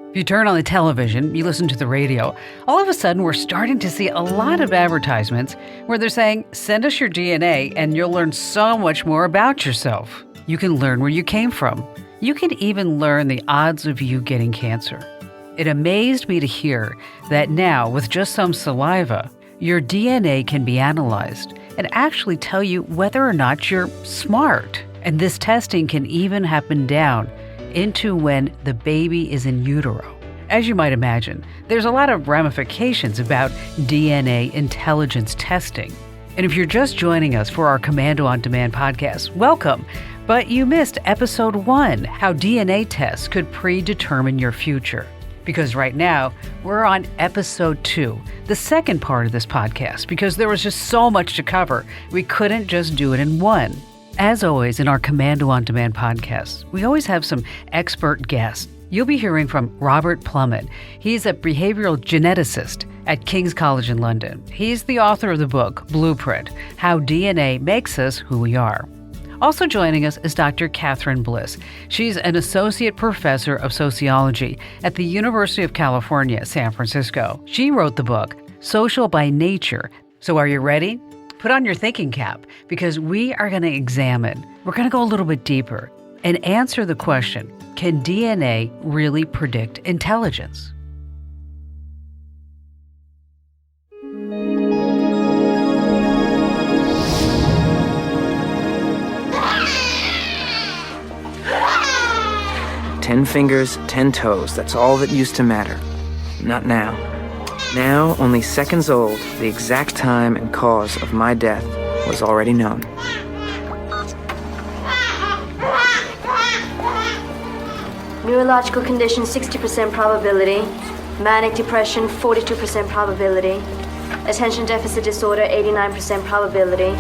If you turn on the television, you listen to the radio, all of a sudden we're starting to see a lot of advertisements where they're saying, send us your DNA and you'll learn so much more about yourself. You can learn where you came from. You can even learn the odds of you getting cancer. It amazed me to hear that now, with just some saliva, your DNA can be analyzed and actually tell you whether or not you're smart. And this testing can even happen down into when the baby is in utero. As you might imagine, there's a lot of ramifications about DNA intelligence testing. And if you're just joining us for our Commando on Demand podcast, welcome. But you missed episode 1, how DNA tests could predetermine your future. Because right now, we're on episode 2, the second part of this podcast, because there was just so much to cover. We couldn't just do it in one. As always, in our Commando on Demand podcast, we always have some expert guests. You'll be hearing from Robert Plummet. He's a behavioral geneticist at King's College in London. He's the author of the book, Blueprint, How DNA Makes Us Who We Are. Also joining us is Dr. Catherine Bliss. She's an associate professor of sociology at the University of California, San Francisco. She wrote the book, Social by Nature. So are you ready? Put on your thinking cap, because we are going to examine, we're going to go a little bit deeper and answer the question, can DNA really predict intelligence? "10 fingers, 10 toes, that's all that used to matter. Not now. Now, only seconds old, the exact time and cause of my death was already known." Neurological condition, 60% probability. Manic depression, 42% probability. Attention deficit disorder, 89% probability.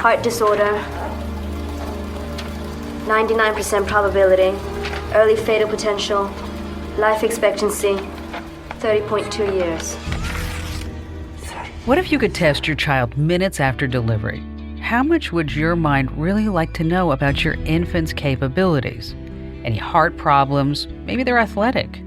Heart disorder, 99% probability. Early fatal potential. Life expectancy, 30.2 years. What if you could test your child minutes after delivery? How much would your mind really like to know about your infant's capabilities? Any heart problems? Maybe they're athletic.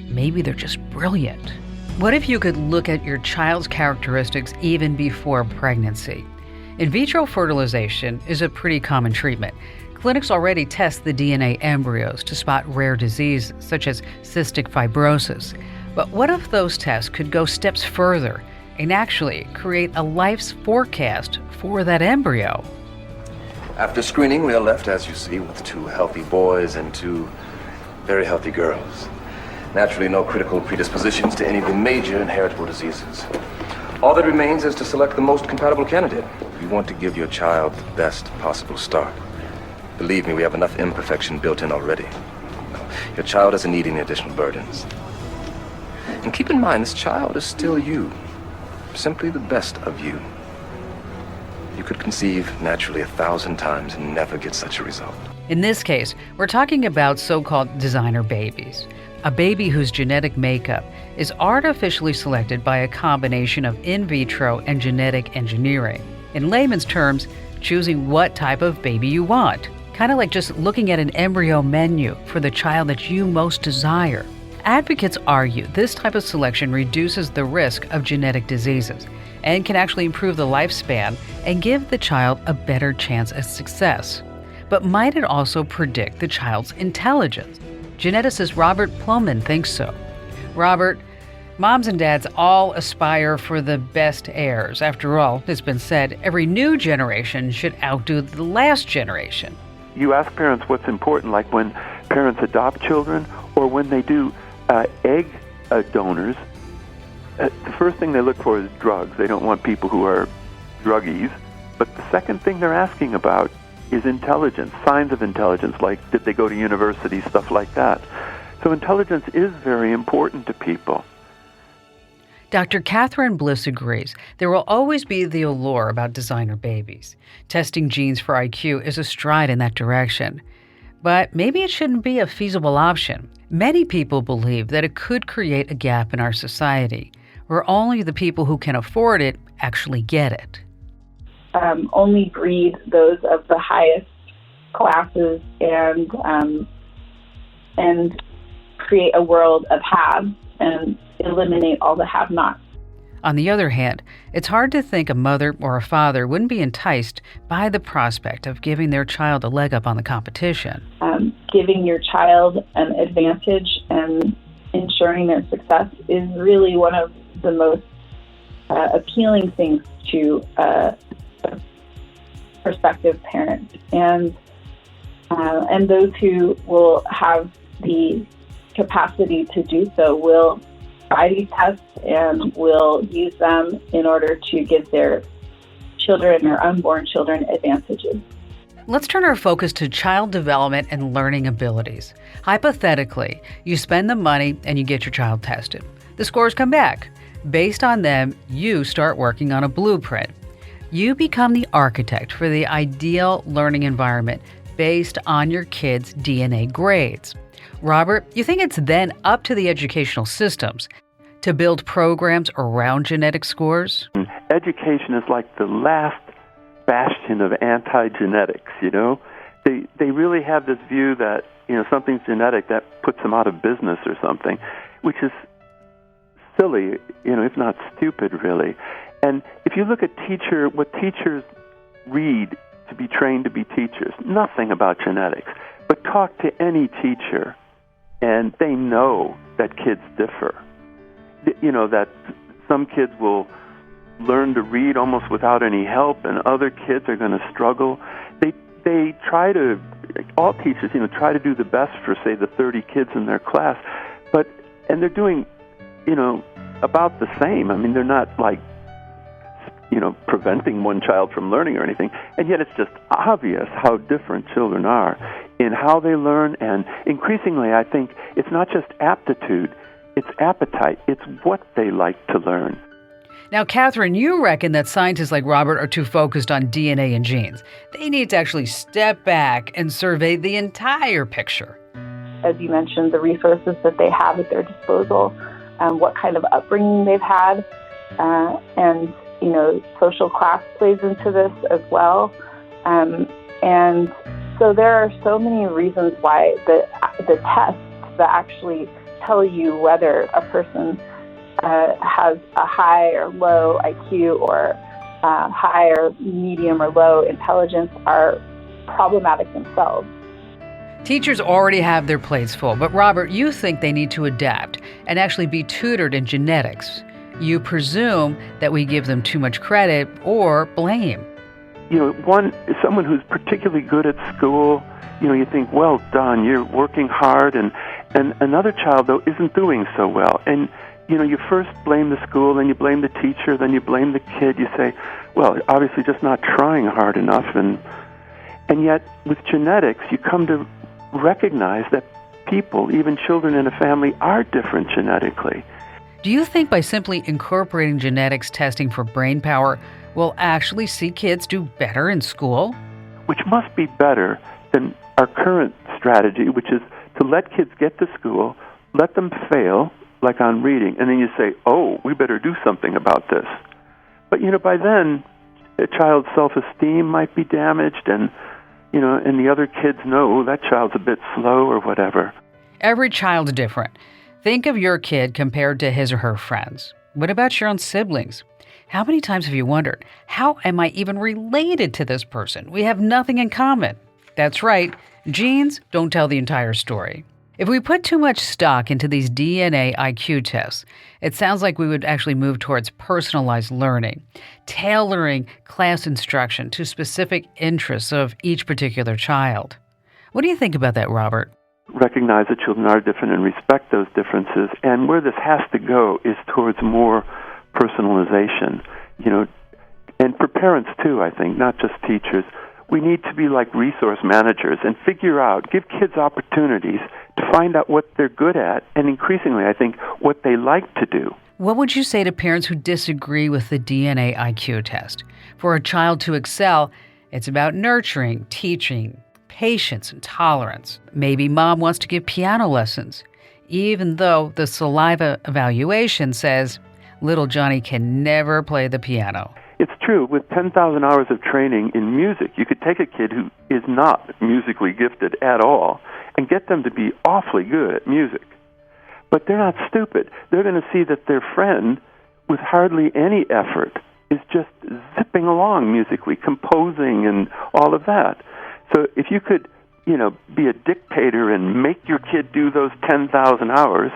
Maybe they're just brilliant. What if you could look at your child's characteristics even before pregnancy? In vitro fertilization is a pretty common treatment. Clinics already test the DNA embryos to spot rare diseases such as cystic fibrosis. But what if those tests could go steps further and actually create a life's forecast for that embryo? After screening, we are left, as you see, with 2 healthy boys and 2 very healthy girls. Naturally, no critical predispositions to any of the major inheritable diseases. All that remains is to select the most compatible candidate. We want to give your child the best possible start. Believe me, we have enough imperfection built in already. Your child doesn't need any additional burdens. And keep in mind, this child is still you. Simply the best of you. You could conceive naturally 1,000 times and never get such a result. In this case, we're talking about so-called designer babies. A baby whose genetic makeup is artificially selected by a combination of in vitro and genetic engineering. In layman's terms, choosing what type of baby you want. Kind of like just looking at an embryo menu for the child that you most desire. Advocates argue this type of selection reduces the risk of genetic diseases and can actually improve the lifespan and give the child a better chance at success. But might it also predict the child's intelligence? Geneticist Robert Plummet thinks so. Robert, moms and dads all aspire for the best heirs. After all, it's been said, every new generation should outdo the last generation. You ask parents what's important, like when parents adopt children or when they do egg donors. The first thing they look for is drugs. They don't want people who are druggies. But the second thing they're asking about is intelligence, signs of intelligence, like did they go to university, stuff like that. So intelligence is very important to people. Dr. Catherine Bliss agrees. There will always be the allure about designer babies. Testing genes for IQ is a stride in that direction. But maybe it shouldn't be a feasible option. Many people believe that it could create a gap in our society, where only the people who can afford it actually get it. Only breed those of the highest classes and create a world of haves and eliminate all the have-nots. On the other hand, it's hard to think a mother or a father wouldn't be enticed by the prospect of giving their child a leg up on the competition. Giving your child an advantage and ensuring their success is really one of the most appealing things to a prospective parent. And those who will have the capacity to do so will buy these tests and will use them in order to give their children or unborn children advantages. Let's turn our focus to child development and learning abilities. Hypothetically, you spend the money and you get your child tested. The scores come back. Based on them, you start working on a blueprint. You become the architect for the ideal learning environment based on your kid's DNA grades. Robert, you think it's then up to the educational systems to build programs around genetic scores? Education is like the last bastion of anti-genetics, you know? They really have this view that, you know, something's genetic, that puts them out of business or something, which is silly, you know, if not stupid, really. And if you look at what teachers read to be trained to be teachers, nothing about genetics. But talk to any teacher, and they know that kids differ. You know, that some kids will learn to read almost without any help, and other kids are going to struggle. They try to, all teachers, you know, try to do the best for, say, the 30 kids in their class, and they're doing, you know, about the same. I mean, they're not like, you know, preventing one child from learning or anything, and yet it's just obvious how different children are in how they learn, and increasingly, I think it's not just aptitude, it's appetite. It's what they like to learn. Now, Catherine, you reckon that scientists like Robert are too focused on DNA and genes. They need to actually step back and survey the entire picture. As you mentioned, the resources that they have at their disposal, what kind of upbringing they've had, and, you know, social class plays into this as well. And so there are so many reasons why the tests that actually tell you whether a person has a high or low IQ or high or medium or low intelligence are problematic themselves. Teachers already have their plates full, but Robert, you think they need to adapt and actually be tutored in genetics. You presume that we give them too much credit or blame. You know, someone who's particularly good at school, you know, you think, well done, you're working hard, and another child, though, isn't doing so well. And, you know, you first blame the school, then you blame the teacher, then you blame the kid. You say, well, obviously just not trying hard enough. And yet, with genetics, you come to recognize that people, even children in a family, are different genetically. Do you think by simply incorporating genetics testing for brain power, we'll actually see kids do better in school? Which must be better than our current strategy, which is to let kids get to school, let them fail, like on reading, and then you say, oh, we better do something about this. But, you know, by then, a child's self-esteem might be damaged, and, you know, and the other kids know that child's a bit slow or whatever. Every child's different. Think of your kid compared to his or her friends. What about your own siblings? How many times have you wondered, how am I even related to this person? We have nothing in common. That's right, genes don't tell the entire story. If we put too much stock into these DNA IQ tests, it sounds like we would actually move towards personalized learning, tailoring class instruction to specific interests of each particular child. What do you think about that, Robert? Recognize that children are different and respect those differences. And where this has to go is towards more personalization, you know, and for parents too, I think, not just teachers. We need to be like resource managers and give kids opportunities to find out what they're good at, and increasingly, I think, what they like to do. What would you say to parents who disagree with the DNA IQ test? For a child to excel, it's about nurturing, teaching, patience, and tolerance. Maybe mom wants to give piano lessons, even though the saliva evaluation says little Johnny can never play the piano. It's true. With 10,000 hours of training in music, you could take a kid who is not musically gifted at all and get them to be awfully good at music. But they're not stupid. They're going to see that their friend, with hardly any effort, is just zipping along musically, composing and all of that. So if you could, be a dictator and make your kid do those 10,000 hours,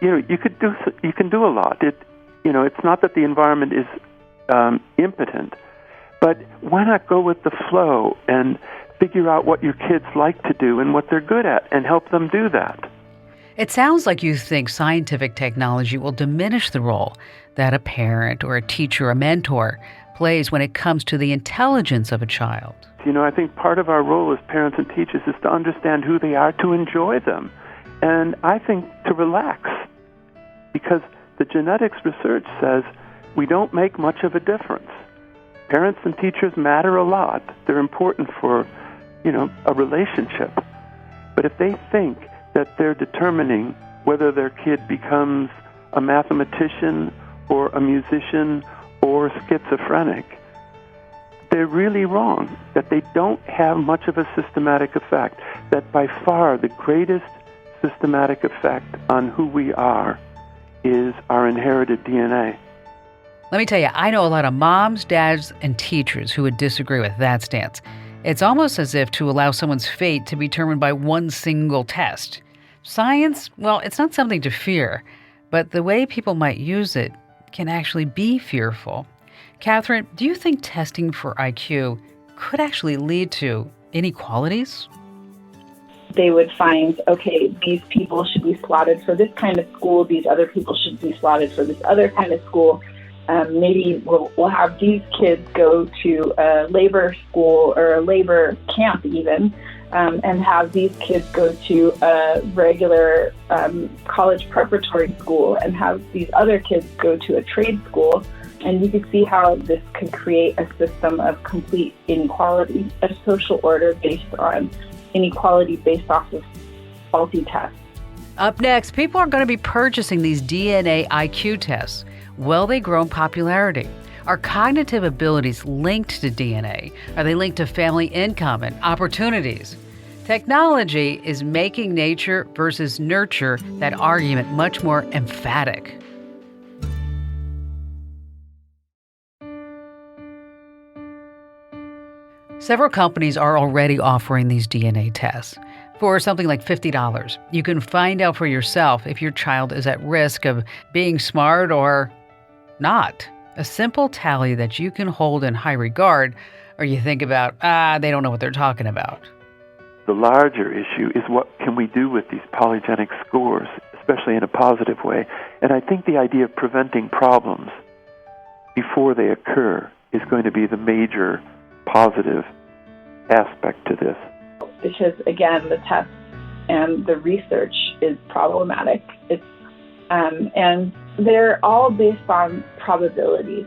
you can do a lot. It's not that the environment is impotent, but why not go with the flow and figure out what your kids like to do and what they're good at and help them do that? It sounds like you think scientific technology will diminish the role that a parent or a teacher or a mentor plays when it comes to the intelligence of a child. I think part of our role as parents and teachers is to understand who they are, to enjoy them, and I think to relax, because the genetics research says we don't make much of a difference. Parents and teachers matter a lot. They're important for, a relationship. But if they think that they're determining whether their kid becomes a mathematician or a musician or schizophrenic, they're really wrong, that they don't have much of a systematic effect, that by far the greatest systematic effect on who we are is our inherited DNA. Let me tell you, I know a lot of moms, dads, and teachers who would disagree with that stance. It's almost as if to allow someone's fate to be determined by one single test. Science, well, it's not something to fear, but the way people might use it can actually be fearful. Catherine, do you think testing for IQ could actually lead to inequalities? They would find, okay, these people should be slotted for this kind of school, these other people should be slotted for this other kind of school. Maybe we'll have these kids go to a labor school or a labor camp even, and have these kids go to a regular college preparatory school and have these other kids go to a trade school. And you can see how this could create a system of complete inequality, a social order based on inequality based off of faulty tests. Up next, people are going to be purchasing these DNA IQ tests. Will they grow in popularity? Are cognitive abilities linked to DNA? Are they linked to family income and opportunities? Technology is making nature versus nurture that argument much more emphatic. Several companies are already offering these DNA tests. For something like $50, you can find out for yourself if your child is at risk of being smart or not. A simple tally that you can hold in high regard, or you think about, they don't know what they're talking about. The larger issue is what can we do with these polygenic scores, especially in a positive way. And I think the idea of preventing problems before they occur is going to be the major positive aspect to this. Because again, the tests and the research is problematic. And they're all based on probabilities.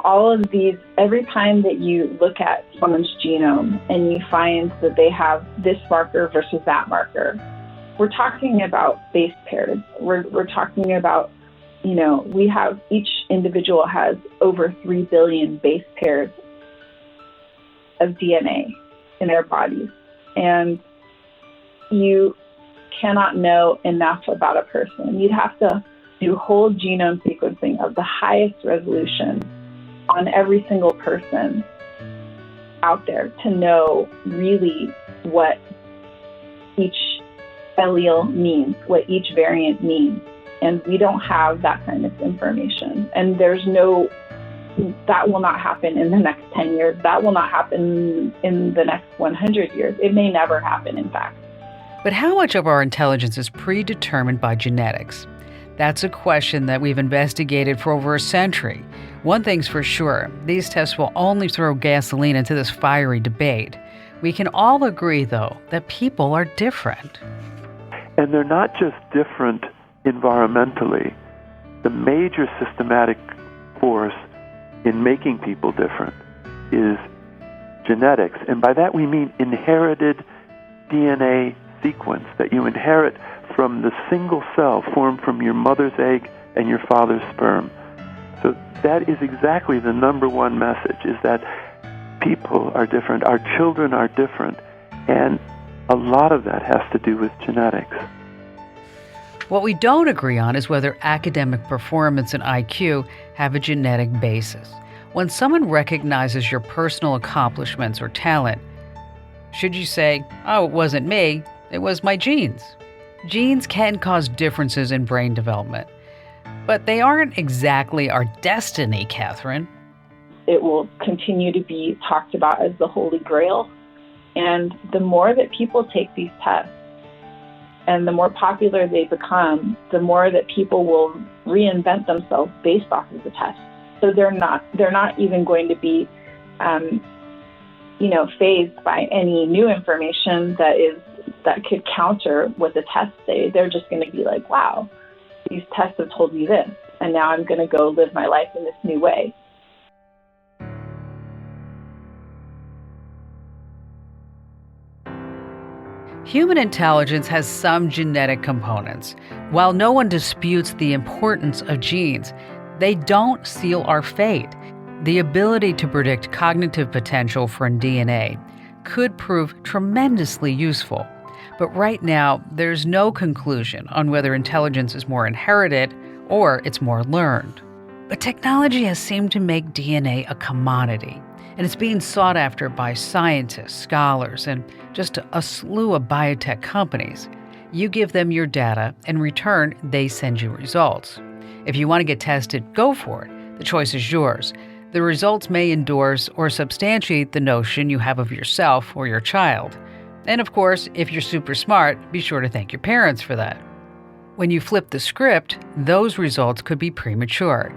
All of these, every time that you look at someone's genome and you find that they have this marker versus that marker, we're talking about base pairs. We're talking about, each individual has over 3 billion base pairs of DNA in their bodies. And you cannot know enough about a person. You'd have to do whole genome sequencing of the highest resolution on every single person out there to know really what each allele means, what each variant means. And we don't have that kind of information. And that will not happen in the next 10 years. That will not happen in the next 100 years. It may never happen, in fact. But how much of our intelligence is predetermined by genetics? That's a question that we've investigated for over a century. One thing's for sure, these tests will only throw gasoline into this fiery debate. We can all agree, though, that people are different. And they're not just different environmentally. The major systematic force in making people different is genetics. And by that we mean inherited DNA sequence that you inherit from the single cell formed from your mother's egg and your father's sperm. So that is exactly the number one message, is that people are different, our children are different, and a lot of that has to do with genetics. What we don't agree on is whether academic performance and IQ have a genetic basis. When someone recognizes your personal accomplishments or talent, should you say, "Oh, it wasn't me, it was my genes"? Genes can cause differences in brain development, but they aren't exactly our destiny, Catherine. It will continue to be talked about as the Holy Grail. And the more that people take these tests and the more popular they become, the more that people will reinvent themselves based off of the test. So they're not even going to be, fazed by any new information that could counter what the tests say. They're just going to be like, wow, these tests have told me this, and now I'm going to go live my life in this new way. Human intelligence has some genetic components. While no one disputes the importance of genes, they don't seal our fate. The ability to predict cognitive potential from DNA could prove tremendously useful. But right now, there's no conclusion on whether intelligence is more inherited or it's more learned. But technology has seemed to make DNA a commodity, and it's being sought after by scientists, scholars, and just a slew of biotech companies. You give them your data, and in return, they send you results. If you want to get tested, go for it. The choice is yours. The results may endorse or substantiate the notion you have of yourself or your child. And of course, if you're super smart, be sure to thank your parents for that. When you flip the script, those results could be premature.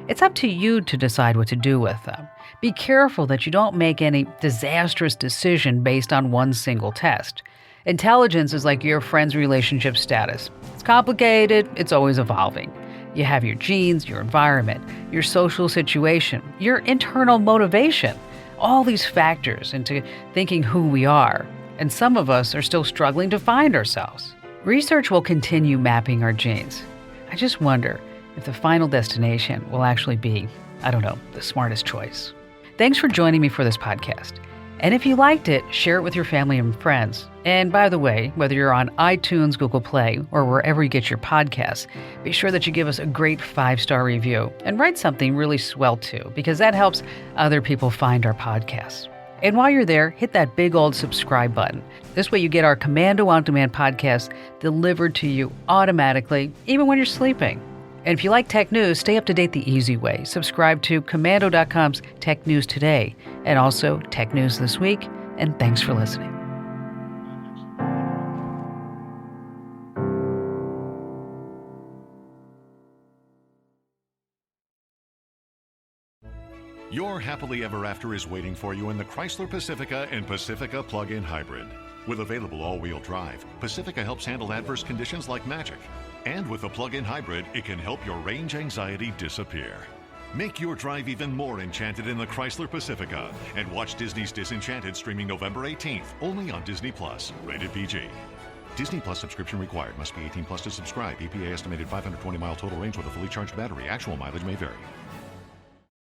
It's up to you to decide what to do with them. Be careful that you don't make any disastrous decision based on one single test. Intelligence is like your friend's relationship status. It's complicated, it's always evolving. You have your genes, your environment, your social situation, your internal motivation, all these factors into thinking who we are. And some of us are still struggling to find ourselves. Research will continue mapping our genes. I just wonder if the final destination will actually be, the smartest choice. Thanks for joining me for this podcast. And if you liked it, share it with your family and friends. And by the way, whether you're on iTunes, Google Play, or wherever you get your podcasts, be sure that you give us a great 5-star review and write something really swell too, because that helps other people find our podcasts. And while you're there, hit that big old subscribe button. This way you get our Commando On Demand podcast delivered to you automatically, even when you're sleeping. And if you like tech news, stay up to date the easy way. Subscribe to Commando.com's Tech News Today and also Tech News This Week. And thanks for listening. Your happily ever after is waiting for you in the Chrysler Pacifica and Pacifica Plug-in Hybrid. With available all-wheel drive, Pacifica helps handle adverse conditions like magic. And with the plug-in hybrid, it can help your range anxiety disappear. Make your drive even more enchanted in the Chrysler Pacifica and watch Disney's Disenchanted streaming November 18th, only on Disney+, rated PG. Disney Plus subscription required. Must be 18 plus to subscribe. EPA estimated 520-mile total range with a fully charged battery. Actual mileage may vary.